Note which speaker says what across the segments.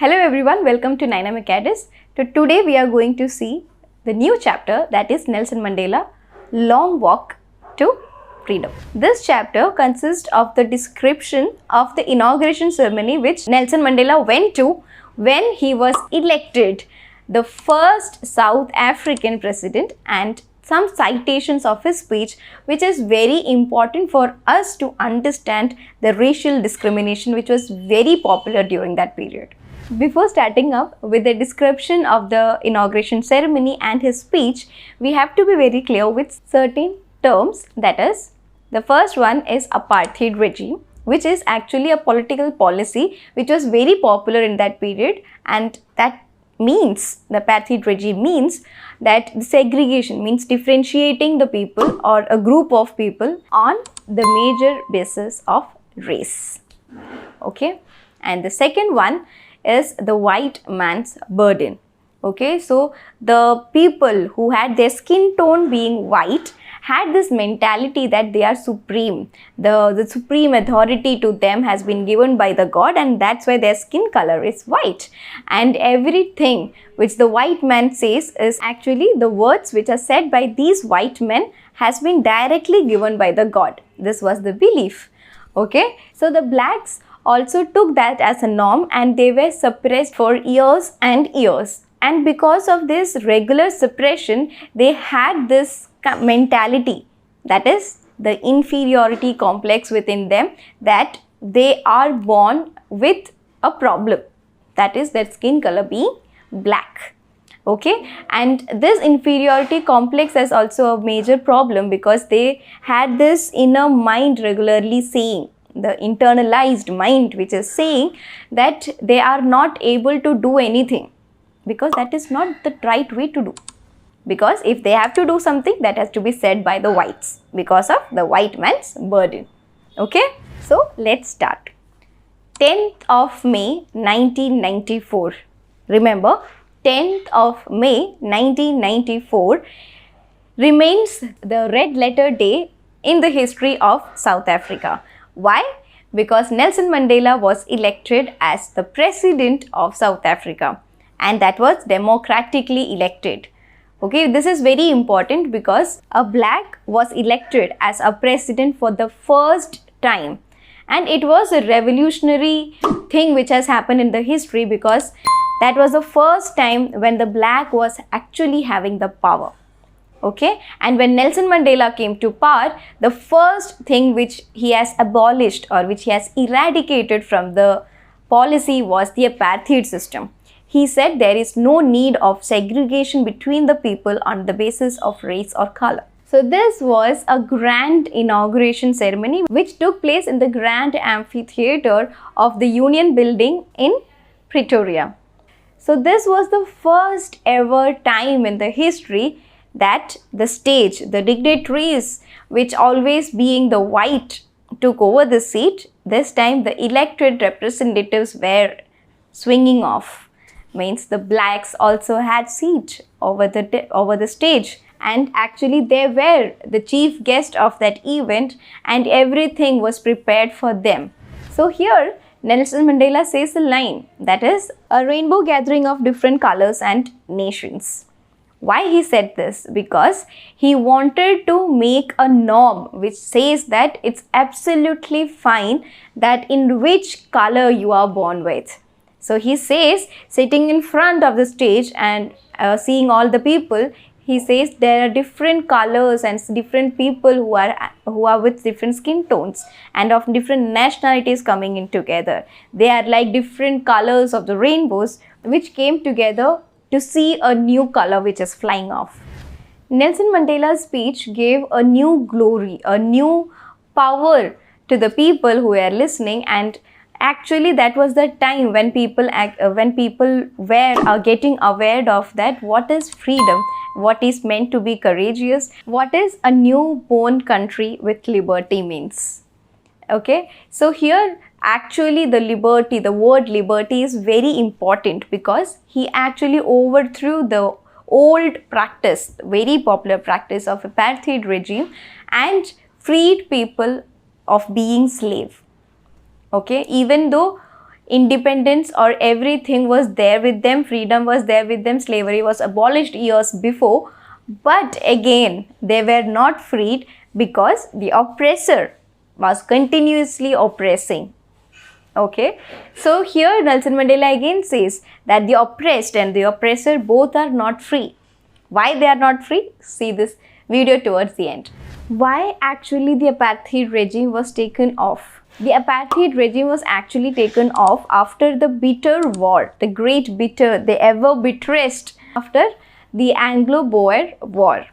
Speaker 1: Hello everyone, welcome to Acadeus. Today we are going to see the new chapter, that is Nelson Mandela, Long Walk to Freedom. This chapter consists of the description of the inauguration ceremony which Nelson Mandela went to when he was elected the first South African president, and some citations of his speech, which is very important for us to understand the racial discrimination which was very popular during that period. Before starting up with the description of the inauguration ceremony and his speech, we have to be very clear with certain terms. That is, the first one is apartheid regime, which is actually a political policy which was very popular in that period, and that means, the apartheid regime means that segregation means differentiating the people or a group of people on the major basis of race. Okay, and the second one is the white man's burden. Okay, so the people who had their skin tone being white had this mentality that they are supreme. The supreme authority to them has been given by the God, and that's why their skin color is white. And everything which the white man says is actually the words which are said by these white men has been directly given by the God. This was the belief. Okay, so the blacks also took that as a norm, and they were suppressed for years and years. And because of this regular suppression, they had this mentality, that is the inferiority complex within them, that they are born with a problem, that is their skin color being black. Okay, and this inferiority complex is also a major problem because they had this inner mind regularly saying, the internalized mind which is saying that they are not able to do anything, because that is not the right way to do. Because if they have to do something, that has to be said by the whites because of the white man's burden. Okay, so let's start. 10th of May 1994. Remember, 10th of May 1994 remains the red letter day in the history of South Africa. Why? Because Nelson Mandela was elected as the president of South Africa, and that was democratically elected. Okay, this is very important because a black was elected as a president for the first time, and it was a revolutionary thing which has happened in the history because that was the first time when the black was actually having the power. Okay, and when Nelson Mandela came to power, the first thing which he has abolished or which he has eradicated from the policy was the apartheid system. He said there is no need of segregation between the people on the basis of race or color. So this was a grand inauguration ceremony which took place in the grand amphitheater of the Union Building in Pretoria. So this was the first ever time in the history that the stage, the dignitaries which always being the white took over the seat. This time the elected representatives were swinging off. Means the blacks also had seat over the stage, and actually they were the chief guest of that event, and everything was prepared for them. So here Nelson Mandela says a line, that is a rainbow gathering of different colors and nations. Why he said this? Because he wanted to make a norm which says that it's absolutely fine that in which color you are born with. So he says, sitting in front of the stage and seeing all the people, he says there are different colors and different people who are with different skin tones and of different nationalities coming in together. They are like different colors of the rainbows which came together to see a new color which is flying off. Nelson Mandela's speech gave a new glory, a new power to the people who were listening, and actually that was the time when people were getting aware of that what is freedom, what is meant to be courageous, what is a newborn country with liberty means. Okay, so here actually the word liberty is very important because he actually overthrew the old practice, very popular practice of apartheid regime, and freed people of being slave. Okay, even though independence or everything was there with them, freedom was there with them, slavery was abolished years before, but again they were not freed because the oppressor was continuously oppressing. Okay, so here Nelson Mandela again says that the oppressed and the oppressor both are not free. Why they are not free? See this video towards the end. Why actually the apartheid regime was taken off? The apartheid regime was actually taken off after the bitter war, the great bitter, the ever bitterest, after the Anglo-Boer War.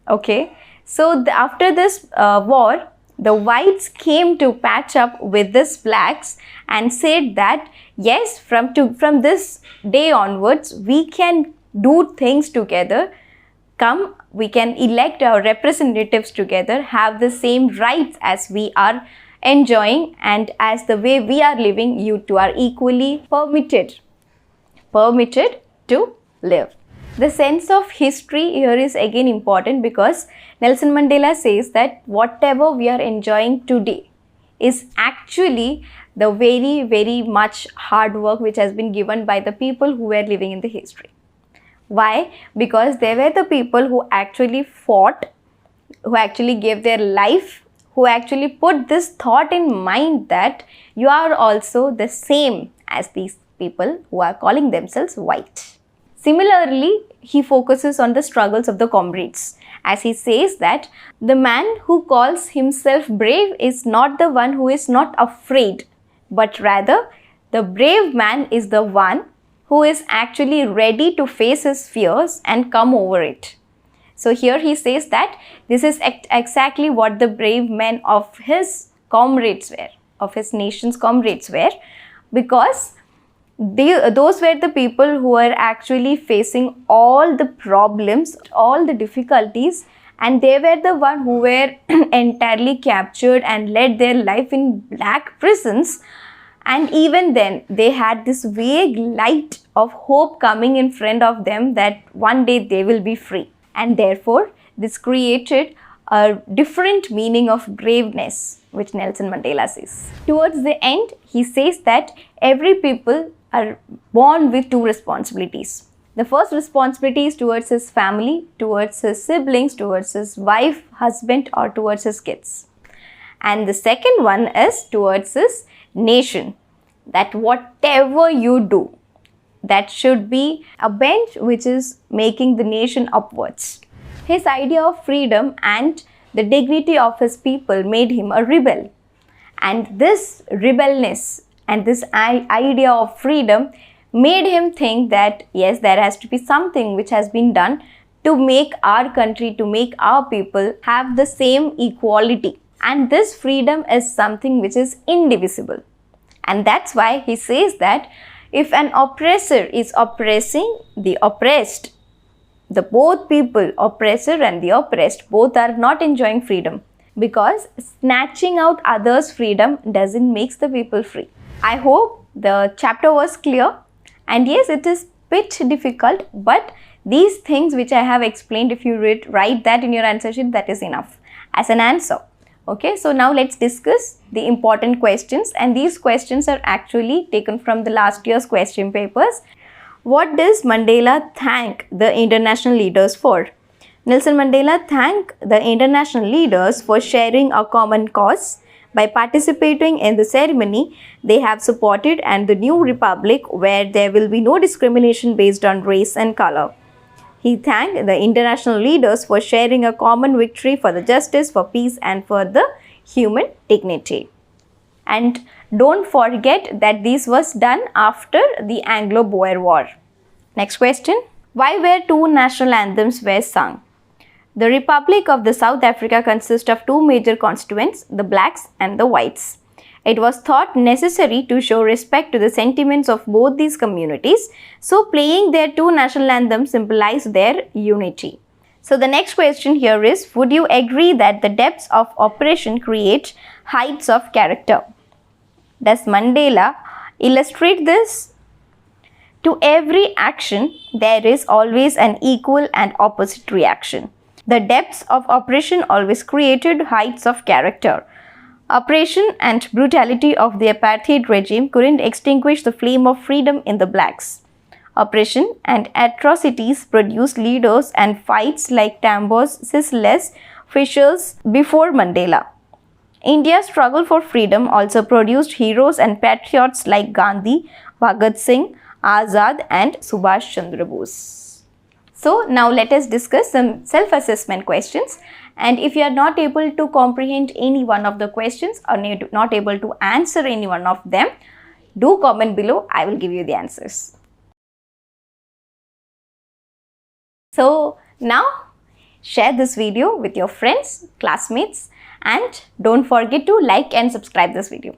Speaker 1: Okay, so after this war, the whites came to patch up with these blacks and said that yes, from this day onwards, we can do things together. Come, we can elect our representatives together, have the same rights as we are enjoying, and as the way we are living, you two are equally permitted to live. The sense of history here is again important because Nelson Mandela says that whatever we are enjoying today is actually the very, very much hard work which has been given by the people who were living in the history. Why? Because they were the people who actually fought, who actually gave their life, who actually put this thought in mind that you are also the same as these people who are calling themselves white. Similarly, he focuses on the struggles of the comrades, as he says that the man who calls himself brave is not the one who is not afraid, but rather the brave man is the one who is actually ready to face his fears and come over it. So here he says that this is exactly what the brave men of his comrades were, of his nation's comrades were, because those were the people who were actually facing all the problems, all the difficulties, and they were the one who were entirely captured and led their life in black prisons. And even then, they had this vague light of hope coming in front of them that one day they will be free. And therefore, this created a different meaning of braveness, which Nelson Mandela says. Towards the end, he says that every people are born with two responsibilities. The first responsibility is towards his family, towards his siblings, towards his wife, husband, or towards his kids. And the second one is towards his nation, that whatever you do, that should be a bench which is making the nation upwards. His idea of freedom and the dignity of his people made him a rebel. And this rebelness and this idea of freedom made him think that yes, there has to be something which has been done to make our country, to make our people have the same equality. And this freedom is something which is indivisible. And that's why he says that if an oppressor is oppressing the oppressed, the both people, oppressor and the oppressed, both are not enjoying freedom, because snatching out others' freedom doesn't make the people free. I hope the chapter was clear, and yes, it is bit difficult, but these things which I have explained, if you write that in your answer sheet, that is enough as an answer. Okay, so now let's discuss the important questions, and these questions are actually taken from the last year's question papers. What does Mandela thank the international leaders for? Nelson Mandela thanked the international leaders for sharing a common cause. By participating in the ceremony, they have supported and the new republic where there will be no discrimination based on race and color. He thanked the international leaders for sharing a common victory for the justice, for peace, and for the human dignity. And don't forget that this was done after the Anglo-Boer War. Next question. Why were two national anthems were sung? The Republic of the South Africa consists of two major constituents, the blacks and the whites. It was thought necessary to show respect to the sentiments of both these communities, so playing their two national anthems symbolized their unity. So the next question here is, would you agree that the depths of oppression create heights of character? Does Mandela illustrate this? To every action, there is always an equal and opposite reaction. The depths of oppression always created heights of character. Oppression and brutality of the apartheid regime couldn't extinguish the flame of freedom in the blacks. Oppression and atrocities produced leaders and fights like Tambo's ceaseless fissures before Mandela. India's struggle for freedom also produced heroes and patriots like Gandhi, Bhagat Singh, Azad and Subhash Chandra Bose. So now let us discuss some self-assessment questions, and if you are not able to comprehend any one of the questions or not able to answer any one of them, do comment below. I will give you the answers. So now share this video with your friends, classmates, and don't forget to like and subscribe this video.